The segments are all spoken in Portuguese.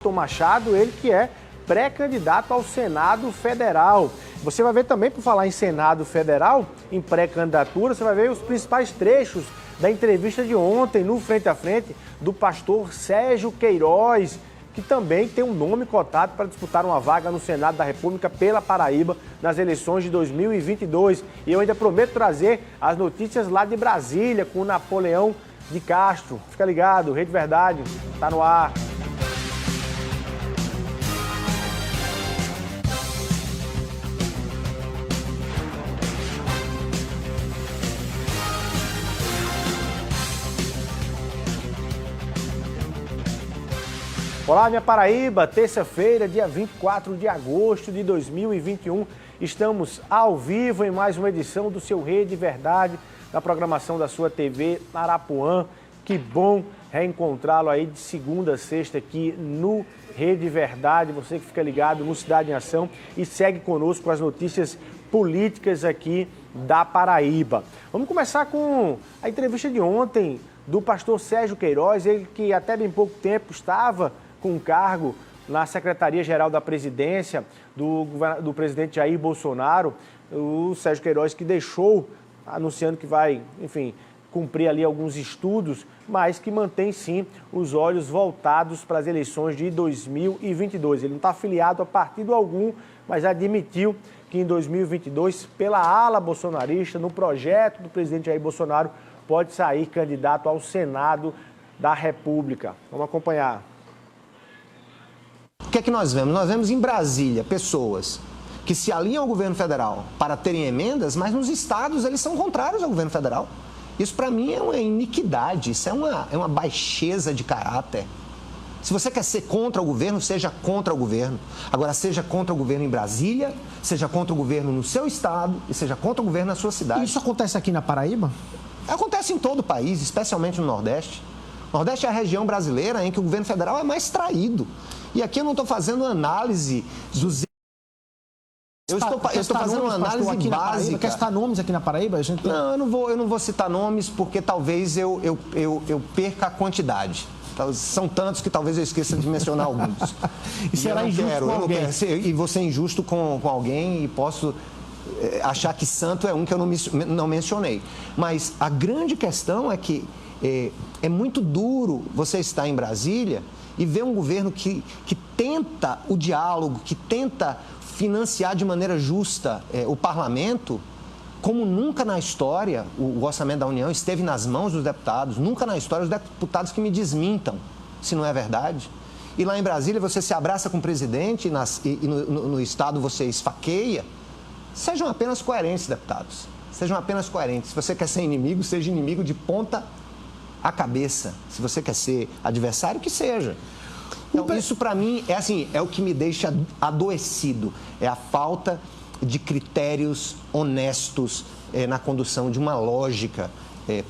Elton Machado, ele que é pré-candidato ao Senado Federal. Você vai ver também, por falar em Senado Federal, em pré-candidatura, você vai ver os principais trechos da entrevista de ontem, no Frente a Frente, do pastor Sérgio Queiroz, que também tem um nome cotado para disputar uma vaga no Senado da República pela Paraíba nas eleições de 2022. E eu ainda prometo trazer as notícias lá de Brasília com o Napoleão de Castro. Fica ligado, Rede Verdade, tá no ar. Olá, minha Paraíba, terça-feira, dia 24 de agosto de 2021. Estamos ao vivo em mais uma edição do seu Rede Verdade, na programação da sua TV Arapuã. Que bom reencontrá-lo aí de segunda a sexta aqui no Rede Verdade. Você que fica ligado no Cidade em Ação e segue conosco as notícias políticas aqui da Paraíba. Vamos começar com a entrevista de ontem do pastor Sérgio Queiroz, ele que até bem pouco tempo estava com um cargo na Secretaria-Geral da Presidência do presidente Jair Bolsonaro, o Sérgio Queiroz que deixou, anunciando que vai, enfim, cumprir ali alguns estudos, mas que mantém sim os olhos voltados para as eleições de 2022. Ele não está afiliado a partido algum, mas admitiu que em 2022, pela ala bolsonarista, no projeto do presidente Jair Bolsonaro, pode sair candidato ao Senado da República. Vamos acompanhar. O que é que nós vemos? Nós vemos em Brasília pessoas que se alinham ao governo federal para terem emendas, mas nos estados eles são contrários ao governo federal. Isso para mim é uma iniquidade, isso é uma baixeza de caráter. Se você quer ser contra o governo, seja contra o governo. Agora, seja contra o governo em Brasília, seja contra o governo no seu estado e seja contra o governo na sua cidade. Isso acontece aqui na Paraíba? Acontece em todo o país, especialmente no Nordeste. O Nordeste é a região brasileira em que o governo federal é mais traído. E aqui eu não estou fazendo análise dos... Eu estou fazendo uma análise aqui básica. Quer citar nomes aqui na Paraíba? Não, eu não vou citar nomes porque talvez eu perca a quantidade. São tantos que talvez eu esqueça de mencionar alguns. E será injusto com alguém. E vou ser injusto com alguém e posso achar que santo é um que eu não mencionei. Mas a grande questão é que é muito duro você estar em Brasília e ver um governo que tenta o diálogo, que tenta financiar de maneira justa o parlamento, como nunca na história o orçamento da União esteve nas mãos dos deputados, nunca na história os deputados que me desmintam, se não é verdade. E lá em Brasília você se abraça com o presidente e no estado você esfaqueia. Sejam apenas coerentes, deputados. Sejam apenas coerentes. Se você quer ser inimigo, seja inimigo de ponta a cabeça. Se você quer ser adversário, que seja. Então, isso para mim é o que me deixa adoecido. É a falta de critérios honestos na condução de uma lógica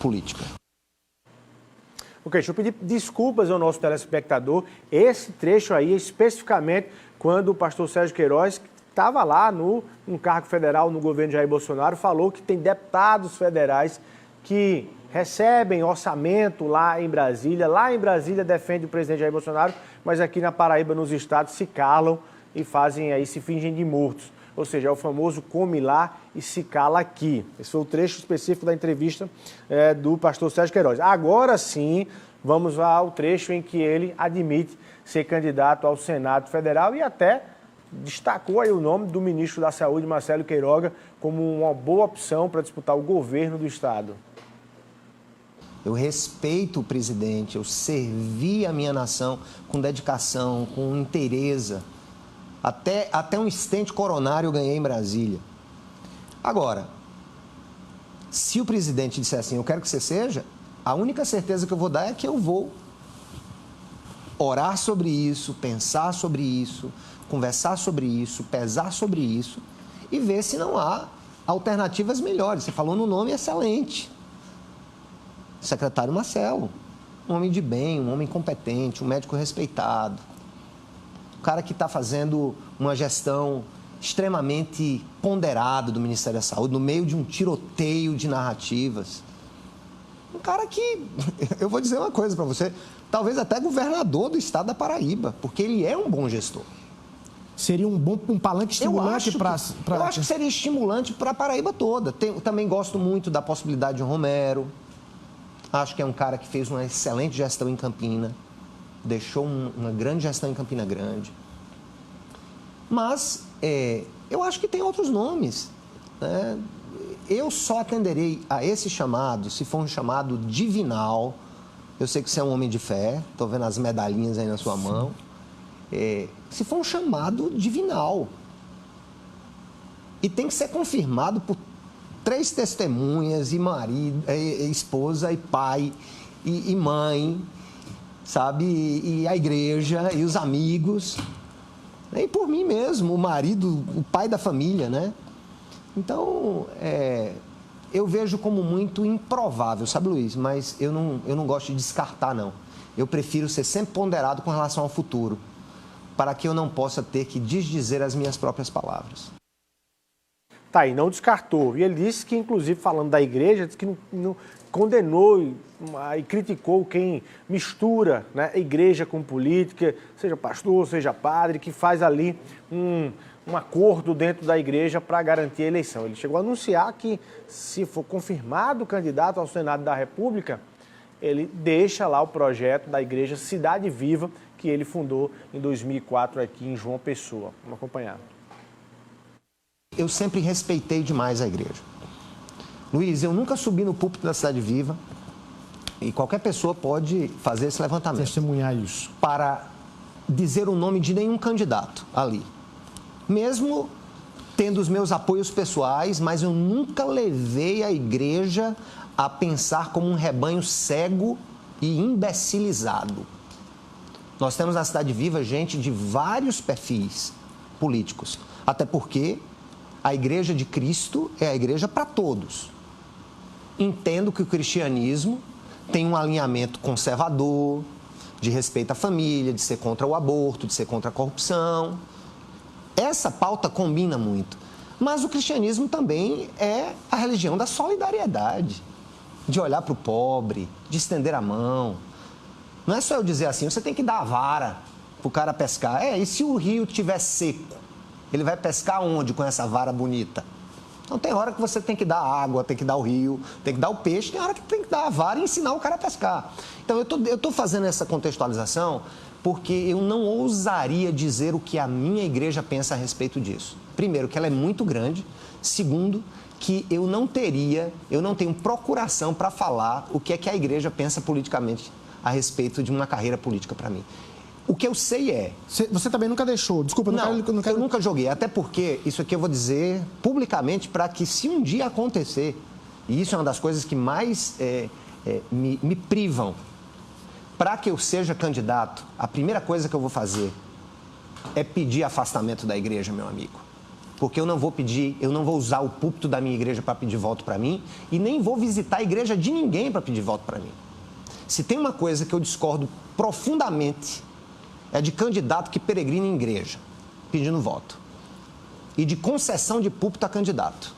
política. Ok, deixa eu pedir desculpas ao nosso telespectador. Esse trecho aí, especificamente, quando o pastor Sérgio Queiroz estava lá num cargo federal no governo de Jair Bolsonaro, falou que tem deputados federais que recebem orçamento lá em Brasília. Lá em Brasília defende o presidente Jair Bolsonaro, mas aqui na Paraíba, nos estados, se calam e fazem aí, se fingem de mortos. Ou seja, é o famoso come lá e se cala aqui. Esse foi o trecho específico da entrevista do pastor Sérgio Queiroz. Agora sim, vamos ao trecho em que ele admite ser candidato ao Senado Federal e até destacou aí o nome do ministro da Saúde, Marcelo Queiroga, como uma boa opção para disputar o governo do estado. Eu respeito o presidente, eu servi a minha nação com dedicação, com inteireza. Até um estente coronário eu ganhei em Brasília. Agora, se o presidente disser assim, eu quero que você seja, a única certeza que eu vou dar é que eu vou orar sobre isso, pensar sobre isso, conversar sobre isso, pesar sobre isso e ver se não há alternativas melhores. Você falou no nome excelente. Secretário Marcelo, um homem de bem, um homem competente, um médico respeitado. Um cara que está fazendo uma gestão extremamente ponderada do Ministério da Saúde, no meio de um tiroteio de narrativas. Um cara que, eu vou dizer uma coisa para você, talvez até governador do estado da Paraíba, porque ele é um bom gestor. Seria um palanque estimulante para... Eu acho que seria estimulante para a Paraíba toda. Também gosto muito da possibilidade de Romero. Acho que é um cara que fez uma excelente gestão em Campina. Deixou uma grande gestão em Campina Grande. Mas eu acho que tem outros nomes, né? Eu só atenderei a esse chamado se for um chamado divinal. Eu sei que você é um homem de fé. Estou vendo as medalhinhas aí na sua mão. Se for um chamado divinal. E tem que ser confirmado por 3 testemunhas, e marido, esposa, e pai, e mãe, sabe? E a igreja, e os amigos. E por mim mesmo, o marido, o pai da família, né? Então, eu vejo como muito improvável, sabe, Luiz? Mas eu não gosto de descartar, não. Eu prefiro ser sempre ponderado com relação ao futuro, para que eu não possa ter que desdizer as minhas próprias palavras. Tá aí, não descartou. E ele disse que, inclusive, falando da igreja, disse que não condenou e criticou quem mistura, né, igreja com política, seja pastor, seja padre, que faz ali um acordo dentro da igreja para garantir a eleição. Ele chegou a anunciar que, se for confirmado o candidato ao Senado da República, ele deixa lá o projeto da Igreja Cidade Viva, que ele fundou em 2004 aqui em João Pessoa. Vamos acompanhar. Eu sempre respeitei demais a igreja. Luiz, eu nunca subi no púlpito da Cidade Viva, e qualquer pessoa pode fazer esse levantamento. Testemunhar isso. Para dizer o nome de nenhum candidato ali. Mesmo tendo os meus apoios pessoais, mas eu nunca levei a igreja a pensar como um rebanho cego e imbecilizado. Nós temos na Cidade Viva gente de vários perfis políticos, até porque a Igreja de Cristo é a igreja para todos. Entendo que o cristianismo tem um alinhamento conservador, de respeito à família, de ser contra o aborto, de ser contra a corrupção. Essa pauta combina muito. Mas o cristianismo também é a religião da solidariedade, de olhar para o pobre, de estender a mão. Não é só eu dizer assim, você tem que dar a vara para o cara pescar. E se o rio estiver seco, ele vai pescar onde com essa vara bonita? Então tem hora que você tem que dar água, tem que dar o rio, tem que dar o peixe, tem hora que tem que dar a vara e ensinar o cara a pescar. Então eu estou fazendo essa contextualização porque eu não ousaria dizer o que a minha igreja pensa a respeito disso. Primeiro, que ela é muito grande. Segundo, que eu não tenho procuração para falar o que é que a igreja pensa politicamente a respeito de uma carreira política para mim. O que eu sei é... Você também nunca deixou? Desculpa, não quero... Eu nunca joguei, até porque isso aqui eu vou dizer publicamente para que, se um dia acontecer, e isso é uma das coisas que mais me privam, para que eu seja candidato, a primeira coisa que eu vou fazer é pedir afastamento da igreja, meu amigo. Porque eu não vou usar o púlpito da minha igreja para pedir voto para mim e nem vou visitar a igreja de ninguém para pedir voto para mim. Se tem uma coisa que eu discordo profundamente, é de candidato que peregrina em igreja, pedindo voto. E de concessão de púlpito a candidato.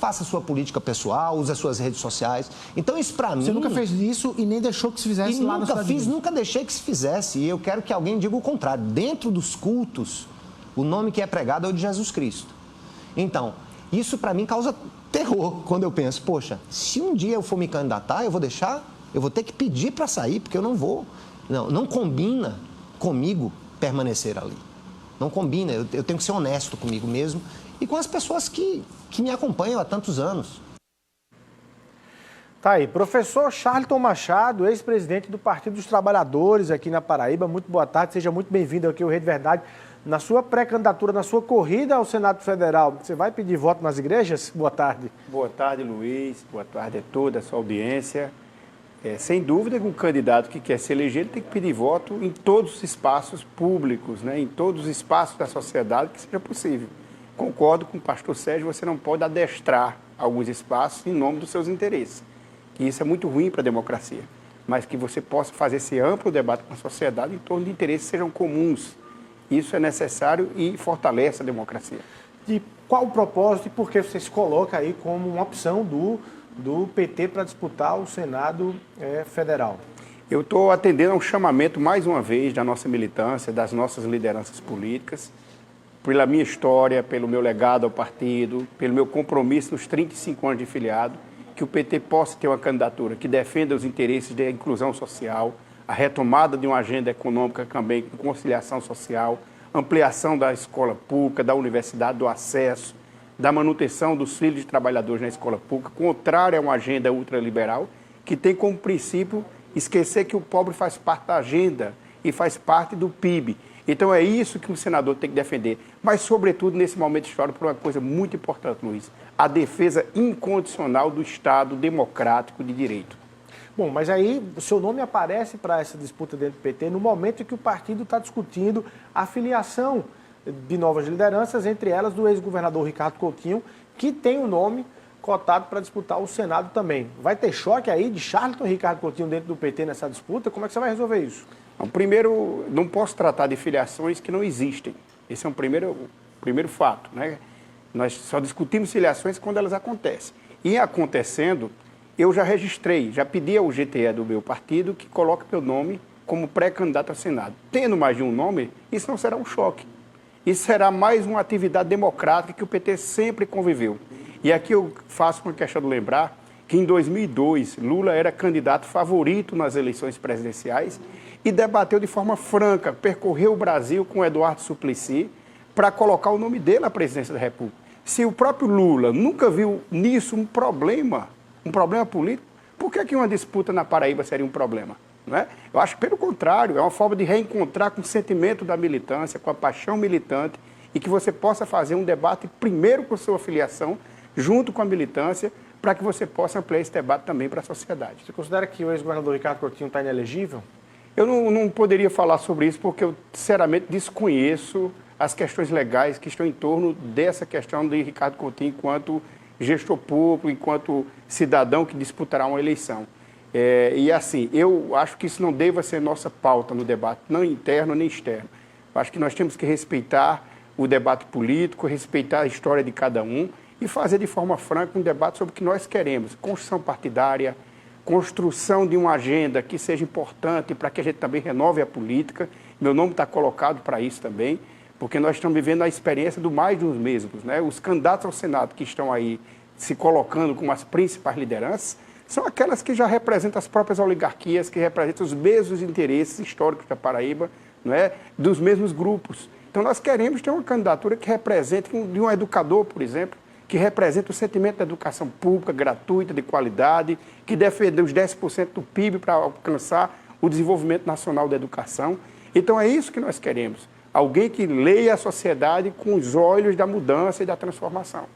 Faça a sua política pessoal, use as suas redes sociais. Então, isso para mim... Você nunca fez isso e nem deixou que se fizesse lá na cidade? Nunca deixei que se fizesse. E eu quero que alguém diga o contrário. Dentro dos cultos, o nome que é pregado é o de Jesus Cristo. Então, isso para mim causa terror quando eu penso, poxa, se um dia eu for me candidatar, eu vou ter que pedir para sair, porque eu não vou. Não combina comigo permanecer ali. Não combina, eu tenho que ser honesto comigo mesmo e com as pessoas que me acompanham há tantos anos. Tá aí, professor Charlton Machado, ex-presidente do Partido dos Trabalhadores aqui na Paraíba. Muito boa tarde, seja muito bem-vindo aqui ao Rede Verdade. Na sua pré-candidatura, na sua corrida ao Senado Federal, você vai pedir voto nas igrejas? Boa tarde. Boa tarde, Luiz. Boa tarde a toda a sua audiência. Sem dúvida que um candidato que quer se eleger, ele tem que pedir voto em todos os espaços públicos, né? Em todos os espaços da sociedade que seja possível. Concordo com o pastor Sérgio, você não pode adestrar alguns espaços em nome dos seus interesses. E isso é muito ruim para a democracia. Mas que você possa fazer esse amplo debate com a sociedade em torno de interesses que sejam comuns. Isso é necessário e fortalece a democracia. E qual o propósito e por que você se coloca aí como uma opção do PT para disputar o Senado Federal? Eu estou atendendo a um chamamento, mais uma vez, da nossa militância, das nossas lideranças políticas, pela minha história, pelo meu legado ao partido, pelo meu compromisso nos 35 anos de filiado, que o PT possa ter uma candidatura que defenda os interesses da inclusão social, a retomada de uma agenda econômica também com conciliação social, ampliação da escola pública, da universidade, do acesso, da manutenção dos filhos de trabalhadores na escola pública, contrária a uma agenda ultraliberal, que tem como princípio esquecer que o pobre faz parte da agenda e faz parte do PIB. Então é isso que o senador tem que defender, mas sobretudo nesse momento histórico por uma coisa muito importante, Luiz, a defesa incondicional do Estado democrático de direito. Bom, mas aí o seu nome aparece para essa disputa dentro do PT no momento em que o partido está discutindo a filiação de novas lideranças, entre elas do ex-governador Ricardo Coutinho, que tem o nome cotado para disputar o Senado também. Vai ter choque aí de Charlton e Ricardo Coutinho dentro do PT nessa disputa? Como é que você vai resolver isso? Então, primeiro, não posso tratar de filiações que não existem. Esse é um primeiro fato, né? Nós só discutimos filiações quando elas acontecem. E acontecendo, eu já registrei, já pedi ao GTE do meu partido que coloque meu nome como pré-candidato ao Senado. Tendo mais de um nome, isso não será um choque. Isso será mais uma atividade democrática que o PT sempre conviveu. E aqui eu faço uma questão de lembrar que em 2002, Lula era candidato favorito nas eleições presidenciais e debateu de forma franca, percorreu o Brasil com Eduardo Suplicy para colocar o nome dele à presidência da República. Se o próprio Lula nunca viu nisso um problema político, por que uma disputa na Paraíba seria um problema? Não é? Eu acho que, pelo contrário, é uma forma de reencontrar com o sentimento da militância, com a paixão militante, e que você possa fazer um debate primeiro com sua filiação, junto com a militância, para que você possa ampliar esse debate também para a sociedade. Você considera que o ex-governador Ricardo Coutinho está inelegível? Eu não poderia falar sobre isso porque eu, sinceramente, desconheço as questões legais que estão em torno dessa questão de Ricardo Coutinho enquanto gestor público, enquanto cidadão que disputará uma eleição. E assim, eu acho que isso não deva ser nossa pauta no debate, não interno nem externo. Eu acho que nós temos que respeitar o debate político, respeitar a história de cada um e fazer de forma franca um debate sobre o que nós queremos. Construção partidária, construção de uma agenda que seja importante para que a gente também renove a política. Meu nome está colocado para isso também, porque nós estamos vivendo a experiência do mais de uns mesmos, né? Os candidatos ao Senado que estão aí se colocando como as principais lideranças são aquelas que já representam as próprias oligarquias, que representam os mesmos interesses históricos da Paraíba, não é? Dos mesmos grupos. Então nós queremos ter uma candidatura que represente, de um educador, por exemplo, que representa o sentimento da educação pública, gratuita, de qualidade, que defende os 10% do PIB para alcançar o desenvolvimento nacional da educação. Então é isso que nós queremos. Alguém que leia a sociedade com os olhos da mudança e da transformação.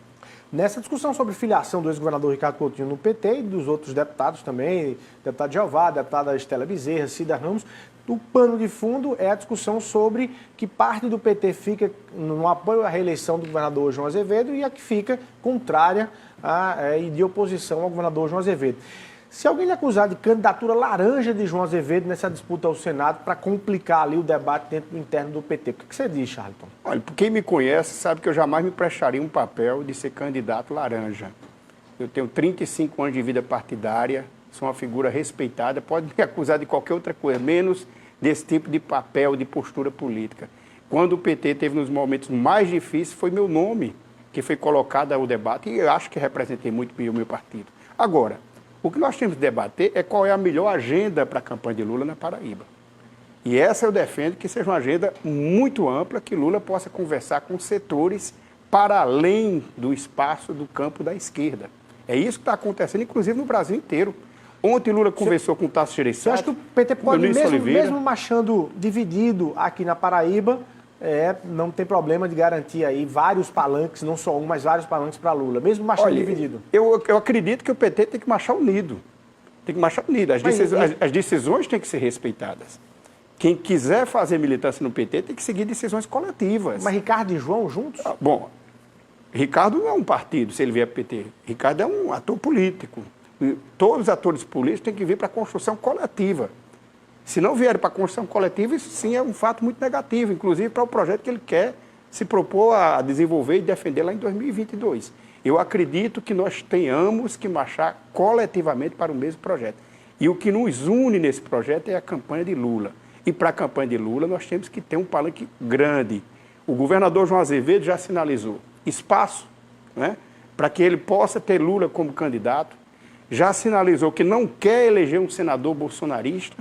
Nessa discussão sobre filiação do ex-governador Ricardo Coutinho no PT e dos outros deputados também, deputado Jeová, deputada Estela Bezerra, Cida Ramos, o pano de fundo é a discussão sobre que parte do PT fica no apoio à reeleição do governador João Azevedo e a que fica contrária e de oposição ao governador João Azevedo. Se alguém lhe acusar de candidatura laranja de João Azevedo nessa disputa ao Senado para complicar ali o debate dentro do interno do PT, o que você diz, Charlton? Olha, quem me conhece sabe que eu jamais me prestaria um papel de ser candidato laranja. Eu tenho 35 anos de vida partidária, sou uma figura respeitada, pode me acusar de qualquer outra coisa, menos desse tipo de papel, de postura política. Quando o PT teve nos momentos mais difíceis, foi meu nome que foi colocado ao debate e eu acho que representei muito bem o meu partido. Agora, o que nós temos que debater é qual é a melhor agenda para a campanha de Lula na Paraíba. E essa eu defendo que seja uma agenda muito ampla, que Lula possa conversar com setores para além do espaço do campo da esquerda. É isso que está acontecendo, inclusive no Brasil inteiro. Ontem Lula conversou com o Tasso Gereissati. Você acha que o PT pode, mesmo marchando dividido aqui na Paraíba, não tem problema de garantir aí vários palanques, não só um, mas vários palanques para Lula, mesmo marchando dividido? Eu acredito que o PT tem que marchar unido. Tem que marchar unido. As decisões têm que ser respeitadas. Quem quiser fazer militância no PT tem que seguir decisões coletivas. Mas Ricardo e João juntos? Bom, Ricardo não é um partido, se ele vier para o PT. Ricardo é um ator político. Todos os atores políticos têm que vir para a construção coletiva. Se não vierem para a construção coletiva, isso sim é um fato muito negativo, inclusive para o projeto que ele quer se propor a desenvolver e defender lá em 2022. Eu acredito que nós tenhamos que marchar coletivamente para o mesmo projeto. E o que nos une nesse projeto é a campanha de Lula. E para a campanha de Lula, nós temos que ter um palanque grande. O governador João Azevedo já sinalizou espaço, né, para que ele possa ter Lula como candidato. Já sinalizou que não quer eleger um senador bolsonarista.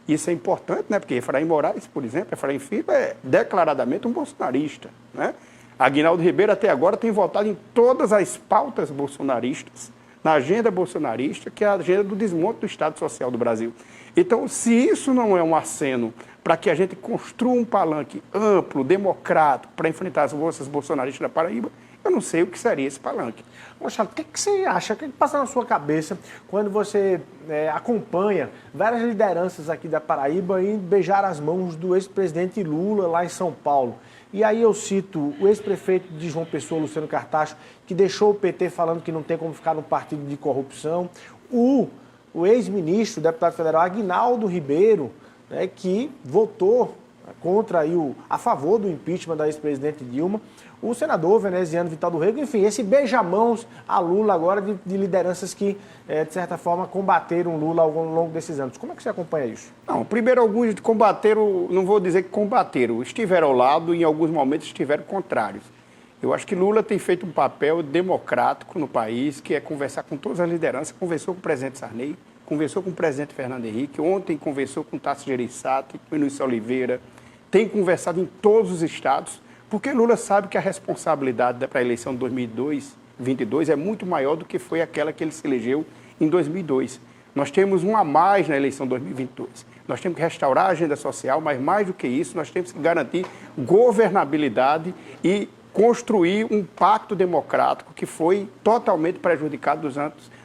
Isso é importante, né, porque Efraim Moraes, por exemplo, Efraim Filho é declaradamente um bolsonarista, né? Aguinaldo Ribeiro até agora tem votado em todas as pautas bolsonaristas, na agenda bolsonarista, que é a agenda do desmonte do Estado Social do Brasil. Então, se isso não é um aceno para que a gente construa um palanque amplo, democrático, para enfrentar as forças bolsonaristas da Paraíba, eu não sei o que seria esse palanque. Poxa, o que você acha? O que passa na sua cabeça quando você acompanha várias lideranças aqui da Paraíba e beijar as mãos do ex-presidente Lula lá em São Paulo? E aí eu cito o ex-prefeito de João Pessoa, Luciano Cartacho, que deixou o PT falando que não tem como ficar num partido de corrupção. O ex-ministro, deputado federal Aguinaldo Ribeiro, né, que votou contra a favor do impeachment da ex-presidente Dilma. O senador veneziano Vital do Rego, enfim, esse beijamãos a Lula agora de lideranças que, de certa forma, combateram Lula ao longo desses anos. Como é que você acompanha isso? Não, primeiro alguns combateram, não vou dizer que combateram, estiveram ao lado e em alguns momentos estiveram contrários. Eu acho que Lula tem feito um papel democrático no país, que é conversar com todas as lideranças, conversou com o presidente Sarney, conversou com o presidente Fernando Henrique, ontem conversou com o Tasso Gereissati, com o Início Oliveira, tem conversado em todos os estados, porque Lula sabe que a responsabilidade para a eleição de 2022 é muito maior do que foi aquela que ele se elegeu em 2002. Nós temos um a mais na eleição de 2022. Nós temos que restaurar a agenda social, mas mais do que isso, nós temos que garantir governabilidade e construir um pacto democrático que foi totalmente prejudicado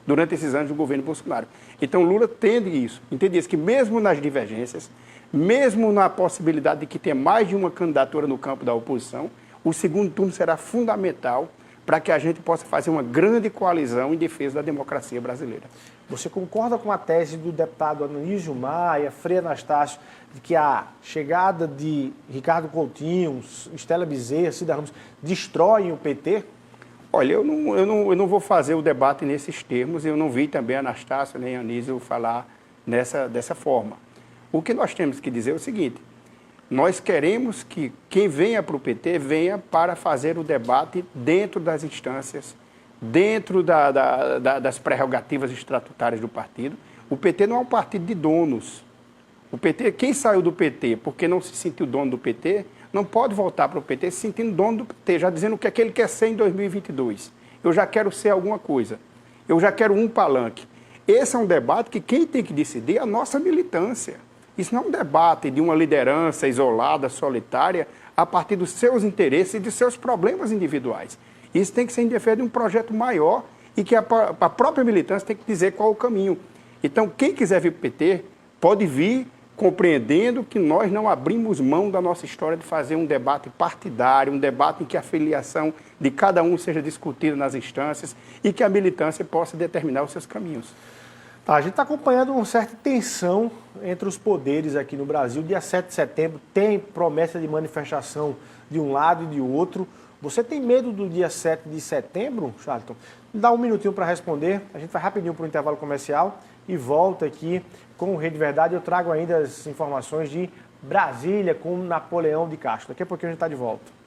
durante esses anos do governo Bolsonaro. Então, Lula entende isso que mesmo nas divergências, mesmo na possibilidade de que tenha mais de uma candidatura no campo da oposição, o segundo turno será fundamental para que a gente possa fazer uma grande coalizão em defesa da democracia brasileira. Você concorda com a tese do deputado Anísio Maia, Frei Anastácio, de que a chegada de Ricardo Coutinho, Estela Bezerra, Cida Ramos, destroem o PT? Olha, eu não vou fazer o debate nesses termos, eu não vi também Anastácio nem Anísio falar dessa forma. O que nós temos que dizer é o seguinte: nós queremos que quem venha para o PT venha para fazer o debate dentro das instâncias, dentro das prerrogativas estatutárias do partido. O PT não é um partido de donos. O PT, quem saiu do PT porque não se sentiu dono do PT, não pode voltar para o PT se sentindo dono do PT, já dizendo o que é que ele quer ser em 2022. Eu já quero ser alguma coisa. Eu já quero um palanque. Esse é um debate que quem tem que decidir é a nossa militância. Isso não é um debate de uma liderança isolada, solitária, a partir dos seus interesses e de seus problemas individuais. Isso tem que ser em defesa de um projeto maior e que a própria militância tem que dizer qual é o caminho. Então, quem quiser vir para o PT, pode vir compreendendo que nós não abrimos mão da nossa história de fazer um debate partidário, um debate em que a filiação de cada um seja discutida nas instâncias e que a militância possa determinar os seus caminhos. A gente está acompanhando uma certa tensão entre os poderes aqui no Brasil. Dia 7 de setembro tem promessa de manifestação de um lado e de outro. Você tem medo do dia 7 de setembro, Charlton? Dá um minutinho para responder. A gente vai rapidinho para o intervalo comercial e volta aqui com o Rede Verdade. Eu trago ainda as informações de Brasília com Napoleão de Castro. Daqui a pouquinho a gente está de volta.